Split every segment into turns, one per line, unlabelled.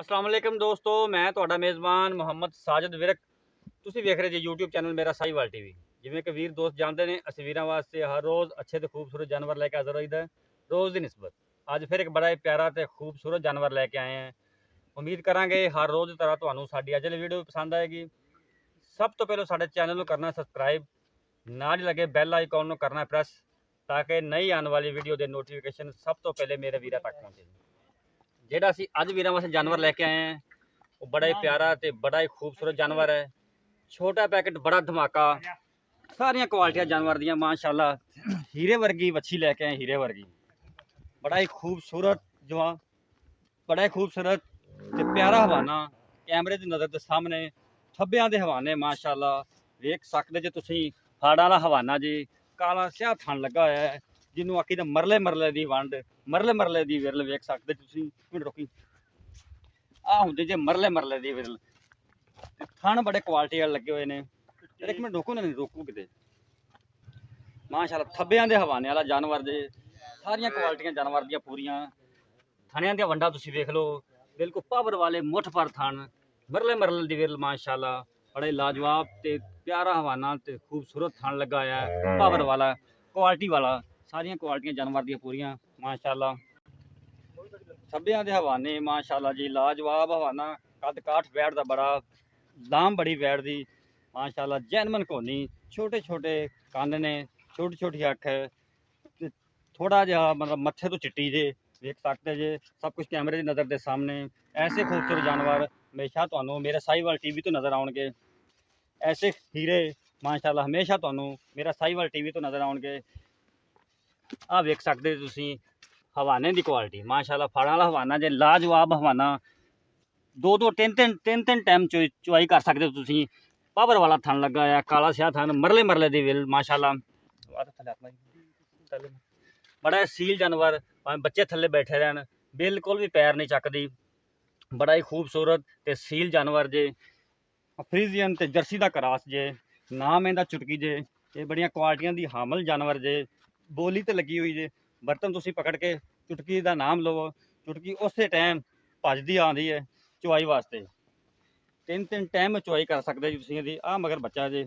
अस्सलाम वालेकुम दोस्तों, मैं ਤੁਹਾਡਾ ਮੇਜ਼ਬਾਨ ਮੁਹੰਮਦ ਸਾਜਦ ਵਿਰਕ। ਤੁਸੀਂ ਵੇਖ ਰਹੇ ਜੀ YouTube ਚੈਨਲ ਮੇਰਾ ਸਾਹੀਵਾਲ ਟੀਵੀ। ਜਿਵੇਂ ਕਿ ਵੀਰ ਦੋਸਤ ਜਾਣਦੇ ਨੇ, ਅਸੀਂ ਵੀਰਾਂ ਵਾਸਤੇ ਹਰ ਰੋਜ਼ ਅੱਛੇ ਤੇ ਖੂਬਸੂਰਤ ਜਾਨਵਰ ਲੈ ਕੇ ਹਾਜ਼ਰ ਹੋਈਦਾ ਰੋਜ਼ ਦੀ ਨਿਸਬਤ। ਅੱਜ ਫਿਰ ਇੱਕ ਬੜਾ ਹੀ ਪਿਆਰਾ ਤੇ ਖੂਬਸੂਰਤ ਜਾਨਵਰ ਲੈ ਕੇ ਆਏ ਹਾਂ। ਉਮੀਦ ਕਰਾਂਗੇ ਹਰ ਰੋਜ਼ ਦੀ ਤਰ੍ਹਾਂ ਤੁਹਾਨੂੰ ਸਾਡੀ ਅੱਜ ਦੀ ਵੀਡੀਓ ਪਸੰਦ ਆਏਗੀ। ਸਭ ਤੋਂ ਪਹਿਲਾਂ ਸਾਡੇ ਚੈਨਲ ਨੂੰ ਕਰਨਾ ਸਬਸਕ੍ਰਾਈਬ, ਨਾਲ ਹੀ ਲੱਗੇ ਬੈਲ ਆਈਕਨ ਨੂੰ ਕਰਨਾ ਪ੍ਰੈਸ, ਤਾਂ ਕਿ ਨਈ ਆਉਣ ਵਾਲੀ ਵੀਡੀਓ ਦੇ ਨੋਟੀਫਿਕੇਸ਼ਨ ਸਭ ਤੋਂ ਪਹਿਲੇ ਮੇਰੇ ਵੀਰਾਂ ਤੱਕ ਪਹੁੰਚੇ। ਜਿਹੜਾ ਅਸੀਂ ਅੱਜ ਵੀਰਾਂ ਵਾਸਤੇ ਜਾਨਵਰ ਲੈ ਕੇ ਆਏ ਹਾਂ ਉਹ ਬੜਾ ਹੀ ਪਿਆਰਾ ਤੇ ਬੜਾ ਹੀ ਖੂਬਸੂਰਤ ਜਾਨਵਰ ਹੈ। ਛੋਟਾ ਪੈਕਟ ਬੜਾ ਧਮਾਕਾ, ਸਾਰੀਆਂ ਕੁਆਲਿਟੀਆਂ ਜਾਨਵਰ ਦੀਆਂ ਮਾਸ਼ਾਅੱਲਾ। ਹੀਰੇ ਵਰਗੀ ਵੱਛੀ ਲੈ ਕੇ ਆਏ, ਹੀਰੇ ਵਰਗੀ, ਬੜਾ ਹੀ ਖੂਬਸੂਰਤ ਜਵਾਨ, ਬੜਾ ਹੀ ਖੂਬਸੂਰਤ ਤੇ ਪਿਆਰਾ ਹਵਾਨਾ। ਕੈਮਰੇ ਦੀ ਨਜ਼ਰ ਦੇ ਸਾਹਮਣੇ ਥੱਬਿਆਂ ਦੇ ਹਵਾਨੇ ਮਾਸ਼ਾਅੱਲਾ ਵੇਖ ਸਕਦੇ ਜੇ ਤੁਸੀਂ। ਹਾੜਾਂ ਵਾਲਾ ਹਵਾਨਾ ਜੀ, ਕਾਲਾ ਸਿਆਹ ਥਣ ਲੱਗਾ ਹੋਇਆ ਹੈ, ਜਿਹਨੂੰ ਆਖੀ ਦਾ ਮਰਲੇ ਮਰਲੇ ਦੀ ਵੰਡ, ਮਰਲੇ ਮਰਲੇ ਦੀ ਵਿਰਲ ਵੇਖ ਸਕਦੇ ਤੁਸੀਂ। ਮਿੰਟ ਰੁਕੀ, ਆਹ ਹੁੰਦੇ ਜੇ ਮਰਲੇ ਮਰਲੇ ਦੀ ਵਿਰਲ। ਥਣ ਬੜੇ ਕੁਆਲਿਟੀ ਵਾਲੇ ਲੱਗੇ ਹੋਏ ਨੇ। ਇੱਕ ਮਿੰਟ ਰੋਕੋ ਨਾ, ਨਹੀਂ ਰੋਕੋ ਕਿਤੇ। ਮਾਸ਼ਾਅੱਲਾ ਥੱਬਿਆਂ ਦੇ ਹਵਾਨੇ ਵਾਲਾ ਜਾਨਵਰ ਜੇ, ਸਾਰੀਆਂ ਕੁਆਲਿਟੀਆਂ ਜਾਨਵਰ ਦੀਆਂ ਪੂਰੀਆਂ। ਥਣਿਆਂ ਦੀਆਂ ਵੰਡਾਂ ਤੁਸੀਂ ਵੇਖ ਲਓ, ਬਿਲਕੁਲ ਪਾਵਰ ਵਾਲੇ ਮੁੱਠ ਪਰ ਥਣ, ਮਰਲੇ ਮਰਲੇ ਦੀ ਵਿਰਲ ਮਾਸ਼ਾਅੱਲਾ। ਬੜੇ ਲਾਜਵਾਬ ਤੇ ਪਿਆਰਾ ਹਵਾਨਾ ਤੇ ਖੂਬਸੂਰਤ ਥਣ ਲੱਗਾ ਹੋਇਆ ਹੈ, ਪਾਵਰ ਵਾਲਾ, ਕੁਆਲਿਟੀ ਵਾਲਾ। ਸਾਰੀਆਂ ਕੁਆਲਿਟੀਆਂ ਜਾਨਵਰ ਦੀਆਂ ਪੂਰੀਆਂ ਮਾਸ਼ਾਅੱਲਾ। ਥੱਬਿਆਂ ਦੇ ਹਵਾਨੇ ਮਾਸ਼ਾਅੱਲਾ ਜੀ, ਲਾਜਵਾਬ ਹਵਾਨਾ। ਕੱਦ ਕਾਠ ਵੈੜ ਦਾ ਬੜਾ, ਦਾਮ ਬੜੀ ਵੈੜ ਦੀ ਮਾਸ਼ਾਅੱਲਾ। ਜੈਨਮਨ ਕੋਨੀ, ਛੋਟੇ ਛੋਟੇ ਕੰਨ ਨੇ, ਛੋਟੀ ਛੋਟੀ ਅੱਖ ਹੈ, ਥੋੜਾ ਜਿਹਾ मतलब मत्थे तो चिट्टी जे देख सकते जे। सब कुछ कैमरे की नज़र के सामने। ऐसे खूबसूरत जानवर हमेशा तो मेरे साहीवाल टीवी तो नज़र आउणगे। ऐसे हीरे माशाअल्लाह हमेशा तो मेरा साहीवाल टीवी तो नज़र आउणगे। आ वेख सकते तुसी हवाने की क्वालिटी माशाअल्लाह। फाड़ा वाला हवाना जे, लाजवाब हवाना। दो दो तीन तीन टाइम चुआई कर सकते हो तुसी। पावर वाला थन लगा है, काला स्याह थन, मरले मरले दी विल माशाअल्लाह। बड़ा सील जानवर, बच्चे थले बैठे रहन, बिल्कुल भी पैर नहीं चकदी। बड़ा ही खूबसूरत ते सील जानवर जे, फ्रीजियन ते जर्सी का क्रॉस जे। नाम इहदा चुटकी जे। ये बड़िया क्वालिटियां दी हामल जानवर जे। बोली तो लगी हुई जे, बर्तन तुसी पकड़ के चुटकी का नाम लवो, चुटकी उस टाइम भजदी आती है चुआई वास्ते। तीन तीन टाइम चुआई कर सकते जी तुसीं। आ मगर बच्चा जे।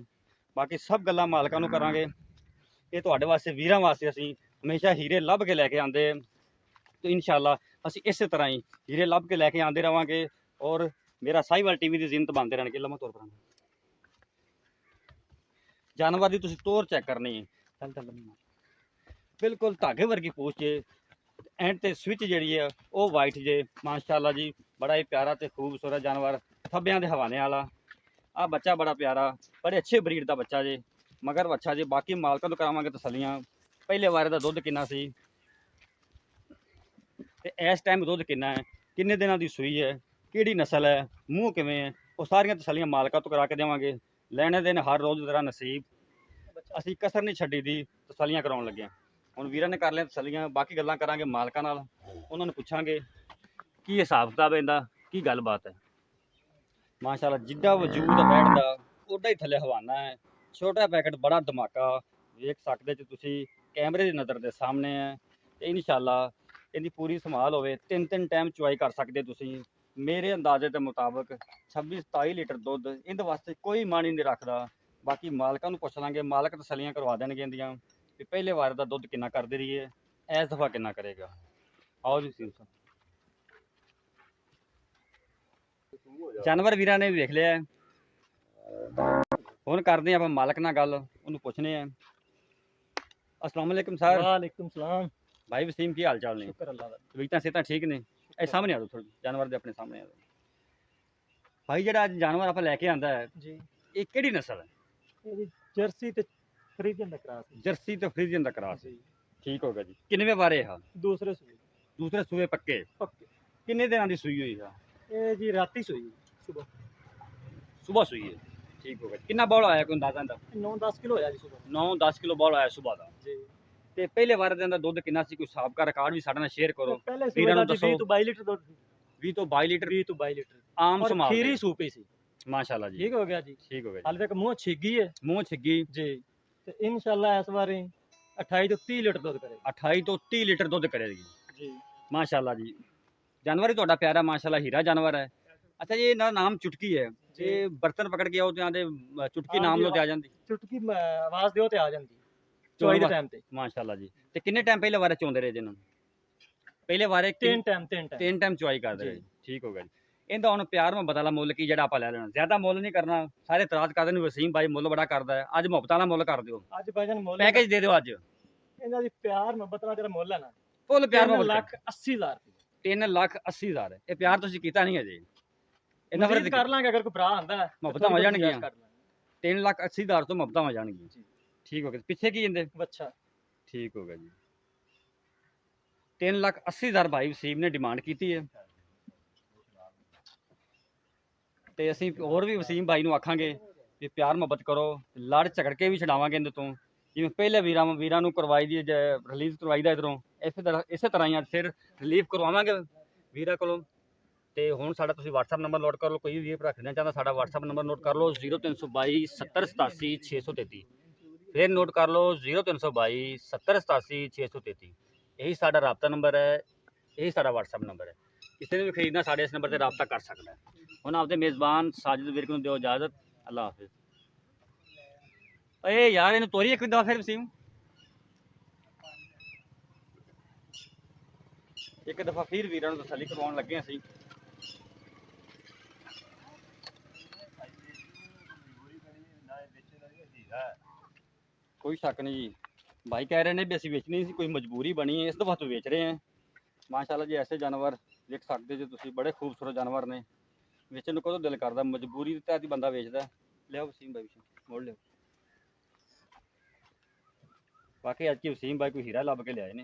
बाकी सब गल्लां मालकां नूं करांगे। ये तुहाडे वास्ते वीरां वास्ते असीं हमेशा हीरे लभ के लैके आंदे, तो इंशाअल्लाह असीं इस तरह ही हीरे लभ के लैके आंदे रहांगे। और मेरा साहीवाल टीवी की जिन्नत बनते रहणगे। लम्मा तौर पर जानवर की तुसीं तोर चेक करनी है, बिल्कुल धागे वर्गी पूछ जे। एंड ते स्विच जिहड़ी है वो वाइट जे माशाअल्लाह जी। बड़ा ही प्यारा ते खूबसूरत जानवर, थब्बियां दे हवाने वाला। आ बच्चा बड़ा प्यारा, बड़े अच्छे ब्रीड का बच्चा जे, मगर बच्चा जे। बाकी मालकां तो करावांगे तसल्लियां। पहले वारे का दुध किन्ना सी ते इस टाइम दुध किन्ना है, किन्ने दिनों की सूई है, किहड़ी नस्ल है, मूँह किवें है, वो सारियां तसल्लियां मालकां तो करा के देवांगे। लैने दिन हर रोज़ की तरह नसीब, असीं कसर नहीं छड्डी दी तसल्लियां कराउण लगे। हुण वीरां ने कर लिया तसल्लियां, बाकी गल्लां करांगे मालकां नाल। उन्हां नूं पुछांगे की हिसाब किताब इहदा, की गलबात है। माशाअल्लाह जिद्दा वजूद बैठदा उड्डा ही थल्ले हवाना है। छोटा पैकेट बड़ा धमाका, वेख सकदे जे तुसीं। कैमरे की नज़र के सामने है। तो इंशाअल्लाह इहदी पूरी संभाल होवे, तीन तीन टाइम चुआई कर सकते तुसीं। मेरे अंदाजे के मुताबिक 26-27 लीटर दुध इहदे वास्ते कोई माणी नहीं रखदा। बाकी मालकां नूं पुछ लांगे, मालक तसल्लियां करवा देणगे इहदियां कि पहले वार दा दुध किन्ना करदे रही है, इस दफ़ा किन्ना करेगा। आओ जी सील साहब, जानवर वीरां ने वेख लिया। हुण करदे आपां मालक नाल गल, उहनूं पुछने आ। अस्सलाम वालेकुम सर।
वालेकुम सलाम।
भाई वसीम की हाल चाल ने?
शुक्र अल्लाह दा।
तबीयतां सेहतां ठीक ने? ए सामने आ जाओ थोड़ी, जानवर दे अपने सामने आ जाओ। भाई जिहड़ा अज जानवर आपां लैके आंदा है,
जी
ये किहड़ी नस्ल है?
ये जर्सी ते फ्रीजियन दा क्रॉस है।
जर्सी ते फ्रीजियन दा क्रॉस।
जी
ठीक हो गया जी। किन्नवें बारे हा?
दूसरे सूई
दूसरे सूए पक्के?
पक्के।
किन्ने दिनां दी सूई हुई है?
ये जी राती सूई सुबह
सुबह सूई है। ठीक हो गया। किन्ना बौल आया कोई अंदाजा इंदा?
9-10 किलो होया जी सुबह।
9-10 किलो बौल आया सुबह दा।
जी
ते पहले बार दे अंदर दुध किन्ना सी, कोई साबका रिकॉर्ड भी साडे नाल शेयर करो।
पहले
वीरां
सूबे
नूं
दा
दसो।
20 तो 22 लीटर दूध,
20 तो 22 लीटर
20 तो 22 लीटर
आम
और
संभाल
खीरी
दे।
सूपी सी।
माशाल्लाह जी।
ठीक हो गया जी।
ठीक हो गया
हाल तक मुंह छिगी है
जी। मुंह छिग्गी।
जी। ते इंशाल्लाह इस बारी 28 तो 30 लीटर दूध करेगा।
28 तो 30 लीटर दुध करेगी
जी
माशाल्लाह जी। ਜਾਨਵਰ ਹੀ ਤੁਹਾਡਾ ਪਿਆਰਾ ਮਾਸ਼ਾਅੱਲਾ ਹੀਰਾ ਜਾਨਵਰ ਹੈ। ਅੱਛਾ ਜੀ, ਇਹਦਾ ਨਾਮ ਚੁਟਕੀ ਹੈ। ਜੇ ਬਰਤਨ ਪਕੜ ਕੇ ਆਓ ਤੇ ਆਂਦੇ ਚੁਟਕੀ ਨਾਮ ਲੋ ਤੇ ਆ ਜਾਂਦੀ।
ਚੁਟਕੀ ਆਵਾਜ਼ ਦਿਓ ਤੇ ਆ ਜਾਂਦੀ ਚੋਈ ਦੇ ਟਾਈਮ ਤੇ।
ਮਾਸ਼ਾਅੱਲਾ ਜੀ। ਤੇ ਕਿੰਨੇ ਟਾਈਮ ਪਹਿਲੇ ਵਾਰੇ ਚੋਂਦੇ ਰਹੇ ਜੀ ਇਹਨਾਂ ਨੂੰ? ਪਹਿਲੇ ਵਾਰੇ
ਤਿੰਨ ਟਾਈਮ
ਤਿੰਨ ਟਾਈਮ ਚੁਆਈ ਕਰਦੇ ਰਹੇ
ਜੀ।
ਜੀ। ਠੀਕ ਹੋ ਗਿਆ ਜੀ। ਇਹਦਾ ਹੁਣ ਪਿਆਰ ਮੁਹੱਬਤ ਵਾਲਾ ਮੁੱਲ ਕੀ ਜਿਹੜਾ ਆਪਾਂ ਲੈ ਲੈਣਾ, ਜ਼ਿਆਦਾ ਮੁੱਲ ਨਹੀਂ ਕਰਨਾ। ਸਾਰੇ ਇਤਰਾਜ਼ ਕਰਦੇ ਨੇ ਵਸੀਮ ਭਾਈ ਮੁੱਲ ਬੜਾ ਕਰਦਾ ਹੈ, ਅੱਜ ਮੁਹੱਬਤ ਵਾਲਾ ਮੁੱਲ ਕਰ ਦਿਓ,
ਅੱਜ ਭਾਈਜਾਨ ਮੁੱਲ
ਪੈਕੇਜ ਦੇ ਦਿਓ ਅੱਜ।
ਇਹਨਾਂ ਦੀ ਪਿਆਰ ਮੁਹੱਬਤ ਨਾਲ ਜਿਹੜਾ ਮੁੱਲ ਹੈ ਨਾ,
ਫੁੱਲ ਪਿਆਰ
3,80,000
3,80,000 ਇਹ ਪਿਆਰ ਤੁਸੀਂ ਕੀਤਾ ਨਹੀਂ ਅਜੇ। ਇਹਨਾਂ ਫਿਰ
ਕਰ ਲਾਂਗੇ ਅਗਰ ਕੋਈ ਭਰਾ ਆਂਦਾ
ਮੁਹੱਬਤਾਂ ਹੋ ਜਾਣਗੀਆਂ। 3,80,000 ਤੋਂ ਮੁਹੱਬਤਾਂ ਹੋ ਜਾਣਗੀਆਂ। ਠੀਕ ਹੋ ਗਿਆ। ਪਿੱਛੇ ਕੀ ਜਾਂਦੇ?
ਬੱਚਾ।
ਠੀਕ ਹੋ ਗਿਆ ਜੀ। 3,80,000 ਭਾਈ ਵਸੀਮ ਨੇ ਡਿਮਾਂਡ ਕੀਤੀ ਹੈ ਤੇ ਅਸੀਂ ਹੋਰ ਵੀ ਵਸੀਮ ਭਾਈ ਨੂੰ ਆਖਾਂਗੇ ਕਿ ਪਿਆਰ ਮੁਹੱਬਤ ਕਰੋ, ਲੜ ਝਗੜ ਕੇ ਵੀ ਛਡਾਵਾਂਗੇ ਇਹਦੇ ਤੋਂ, ਜਿਵੇਂ ਪਹਿਲੇ ਵੀਰਾਂ ਨੂੰ ਕਰਵਾਈ ਦੀ ਰਿਲੀਜ਼ ਕਰਵਾਈ ਦਾ ਇਧਰੋਂ, ਇਸੇ ਤਰ੍ਹਾਂ ਹੀ ਅੱਜ ਫਿਰ ਰਿਲੀਫ ਕਰਵਾਵਾਂਗੇ ਵੀਰਾਂ ਕੋਲੋਂ। ਤੇ ਹੁਣ ਸਾਡਾ ਤੁਸੀਂ WhatsApp ਨੰਬਰ ਨੋਟ ਕਰ ਲਓ, ਕੋਈ ਵੀ ਭਰਾ ਖਰੀਦਣਾ ਚਾਹੁੰਦਾ ਸਾਡਾ WhatsApp ਨੰਬਰ ਨੋਟ ਕਰ ਲਓ 0322 70 87 633। ਫਿਰ ਨੋਟ ਕਰ ਲਓ 0322 70 87 633। ਇਹੀ ਸਾਡਾ ਰਾਬਤਾ ਨੰਬਰ ਹੈ, ਇਹੀ ਸਾਡਾ WhatsApp ਨੰਬਰ ਹੈ। ਕਿਸੇ ਨੇ ਵੀ ਖਰੀਦਣਾ ਸਾਡੇ ਇਸ ਨੰਬਰ ਤੇ ਰਾਬਤਾ ਕਰ ਸਕਦਾ ਹੈ। ਹੁਣ ਆਪਦੇ ਮੇਜ਼ਬਾਨ ਸਾਜਿਦ ਵਿਰਕ ਨੂੰ ਦਿਓ ਇਜਾਜ਼ਤ। ਅੱਲਾ ਹਾਫਿਜ਼। ਏ ਯਾਰ ਇਹਨੂੰ ਤੋਰੀ ਇੱਕ ਦਫਾ ਫਿਰ ਵਸੀਮ, ਇੱਕ ਦਫਾ ਫਿਰ ਵੀਰਾਂ ਨੂੰ ਤਸੱਲੀ ਕਰਵਾਉਣ ਲੱਗੇ ਅਸੀਂ। ਕੋਈ ਸ਼ੱਕ ਨਹੀਂ ਜੀ, ਭਾਈ ਕਹਿ ਰਹੇ ਨੇ ਵੀ ਅਸੀਂ ਵੇਚਣੀ ਸੀ, ਕੋਈ ਮਜਬੂਰੀ ਬਣੀ ਹੈ, ਇਸ ਦਫਾ ਤੋਂ ਵੇਚ ਰਹੇ ਹਾਂ। ਮਾਸ਼ਾਅੱਲਾ ਜੀ, ਐਸੇ ਜਾਨਵਰ ਵੇਖ ਸਕਦੇ ਜੇ ਤੁਸੀਂ, ਬੜੇ ਖੂਬਸੂਰਤ ਜਾਨਵਰ ਨੇ। ਵੇਚਣ ਨੂੰ ਕਦੋਂ ਦਿਲ ਕਰਦਾ, ਮਜਬੂਰੀ ਦੇ ਤਹਿਤ ਹੀ ਬੰਦਾ ਵੇਚਦਾ। ਲਿਆਓ ਵਸੀਮ ਭਾਈ ਮੋੜ ਲਿਓ। ਬਾਕੀ ਅੱਜ ਕੀ ਵਸੀਮ ਭਾਈ ਕੋਈ ਹੀਰਾ ਲੱਭ ਕੇ ਲਿਆਏ ਨੇ।